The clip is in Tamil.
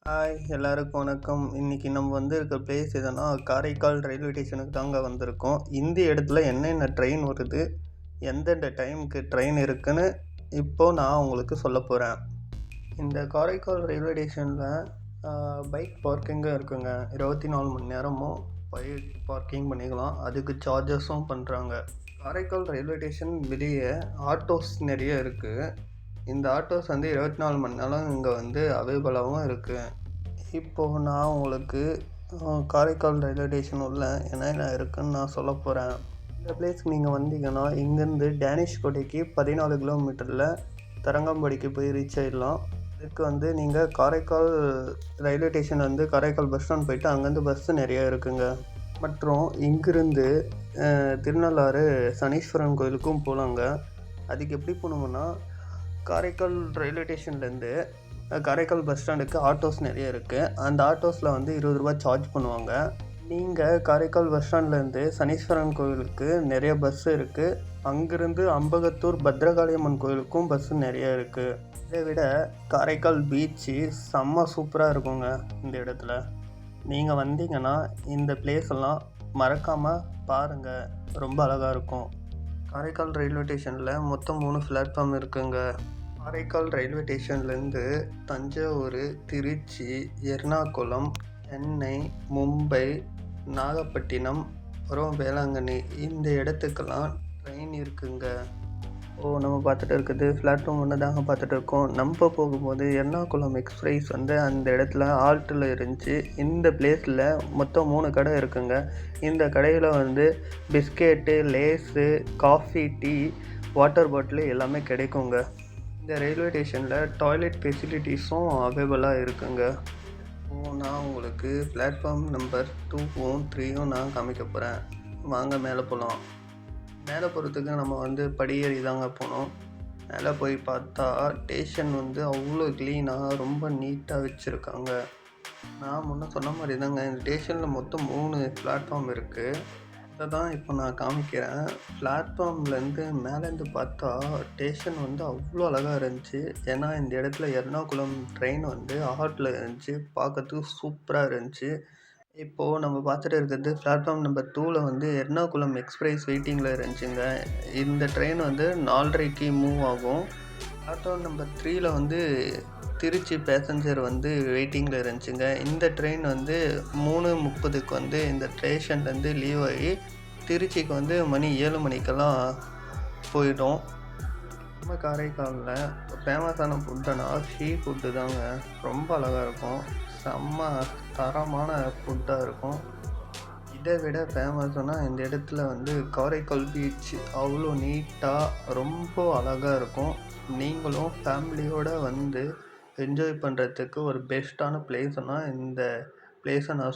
ஹாய் எல்லாருக்கும் வணக்கம். இன்னைக்கு நம்ம இருக்க பிளேஸ் எதுனா காரைக்கால் ரயில்வே ஸ்டேஷனுக்கு தாங்க வந்திருக்கோம். இந்த இடத்துல என்னென்ன ட்ரெயின் வருது, எந்தெந்த டைமுக்கு ட்ரெயின் இருக்குன்னு இப்போ நான் உங்களுக்கு சொல்ல போகிறேன். இந்த காரைக்கால் ரயில்வே ஸ்டேஷனில் பைக் பார்க்கிங்கும் இருக்குங்க. 24 மணி நேரமும் பைக் பார்க்கிங் பண்ணிக்கலாம். அதுக்கு சார்ஜஸும் பண்ணுறாங்க. காரைக்கால் ரயில்வே ஸ்டேஷன் வெளியே ஆட்டோஸ் நிறைய இருக்குது. இந்த ஆட்டோஸ் 24 மணி நேரம் இங்கே அவைலபிளாகவும் இருக்குது. இப்போது நான் உங்களுக்கு காரைக்கால் ரயில்வே ஸ்டேஷன் உள்ள என்னென்ன இருக்குதுன்னு நான் சொல்ல போகிறேன். இந்த பிளேஸ்க்கு நீங்கள் வந்தீங்கன்னா இங்கேருந்து டேனிஷ்கோட்டைக்கு 14 கிலோமீட்டரில் தரங்கம்பாடிக்கு போய் ரீச் ஆகிடலாம். இதுக்கு நீங்கள் Karaikal railway station Karaikal bus stand போயிட்டு அங்கேருந்து பஸ்ஸு நிறைய இருக்குங்க. மற்றும் இங்கிருந்து திருநள்ளாறு சனீஸ்வரன் கோயிலுக்கும் போகலாங்க. அதுக்கு எப்படி போகணுங்கன்னா காரைக்கால் ரயில்வே ஸ்டேஷன்லேருந்து காரைக்கால் பஸ் ஸ்டாண்டுக்கு ஆட்டோஸ் நிறைய இருக்குது. அந்த ஆட்டோஸில் 20 ரூபா சார்ஜ் பண்ணுவாங்க. நீங்கள் காரைக்கால் பஸ் ஸ்டாண்ட்லேருந்து சனீஸ்வரன் கோயிலுக்கு நிறைய பஸ்ஸு இருக்குது. அங்கேருந்து அம்பகத்தூர் பத்ரகாளியம்மன் கோயிலுக்கும் பஸ்ஸு நிறைய இருக்குது. இதை விட காரைக்கால் பீச்சு செம்ம சூப்பராக இருக்குங்க. இந்த இடத்துல நீங்கள் வந்தீங்கன்னா இந்த பிளேஸெல்லாம் மறக்காமல் பாருங்கள், ரொம்ப அழகாக இருக்கும். காரைக்கால் ரயில்வே ஸ்டேஷனில் மொத்தம் 3 பிளாட்ஃபார்ம் இருக்குங்க. காரைக்கால் ரயில்வே ஸ்டேஷன்லேருந்து தஞ்சாவூர், திருச்சி, எர்ணாகுளம், சென்னை, மும்பை, நாகப்பட்டினம், அப்புறம் வேளாங்கண்ணி இந்த இடத்துக்கெல்லாம் ட்ரெயின் இருக்குங்க. நம்ம பார்த்துட்டு இருக்குது பிளாட்ஃபார்ம் 1 தாங்க பார்த்துட்டு இருக்கோம். நம்ம போகும்போது எர்ணாகுளம் எக்ஸ்பிரஸ் அந்த இடத்துல ஆல்ட்டில் இருந்துச்சு. இந்த பிளேஸில் மொத்தம் 3 கடை இருக்குங்க. இந்த கடையில் biscuit, Lay's, coffee, tea, water bottle எல்லாமே கிடைக்குங்க. இந்த ரயில்வே ஸ்டேஷனில் டாய்லெட் ஃபெசிலிட்டிஸும் அவைலபிளாக இருக்குங்க. நான் உங்களுக்கு பிளாட்ஃபார்ம் நம்பர் 2வும் 3யும் நான் காமிக்க போகிறேன். வாங்க மேலே போகலாம். மேலே போகிறதுக்கு நம்ம படியேறி தாங்க போகணும். மேலே போய் பார்த்தா ஸ்டேஷன் அவ்வளோ க்ளீனாக ரொம்ப நீட்டாக வச்சுருக்காங்க. நான் முன்ன சொன்ன மாதிரி தாங்க இந்த ஸ்டேஷனில் மொத்தம் 3 பிளாட்ஃபார்ம் இருக்குது. அதை தான் இப்போ நான் காமிக்கிறேன். பிளாட்ஃபார்ம்லேருந்து மேலேருந்து பார்த்தா ஸ்டேஷன் அவ்வளோ அழகாக இருந்துச்சு. ஏன்னா இந்த இடத்துல எர்ணாகுளம் ட்ரெயின் ஆட்டில் இருந்துச்சு. பார்க்கறதுக்கு சூப்பராக இருந்துச்சு. இப்போது நம்ம பார்த்துட்டு இருக்கிறது பிளாட்ஃபார்ம் நம்பர் 2ல் எர்ணாகுளம் எக்ஸ்பிரஸ் வெயிட்டிங்கில் இருந்துச்சுங்க. இந்த ட்ரெயின் 4:30க்கு மூவ் ஆகும். பிளாட்ஃபார்ம் நம்பர் 3ல் திருச்சி பேசஞ்சர் வெயிட்டிங்கில் இருந்துச்சுங்க. இந்த ட்ரெயின் 3:30க்கு இந்த ஸ்டேஷன்லேருந்து லீவ் ஆகி திருச்சிக்கு மணி 7 மணிக்கெல்லாம் போயிடும். நம்ம காரைக்காலில் ஃபேமஸான ஃபுட்டுனா சீ ஃபுட்டு தாங்க. ரொம்ப அழகாக இருக்கும். செம்ம தரமான ஃபுட்டாக இருக்கும். இதை விட ஃபேமஸ்னால் இந்த இடத்துல காரைக்கால் பீச் அவ்வளோ நீட்டாக ரொம்ப அழகாக இருக்கும். நீங்களும் ஃபேமிலியோடு என்ஜாய் பண்ணுறதுக்கு ஒரு பெஸ்ட்டான பிளேஸ்னால் இந்த பிளேஸை நான்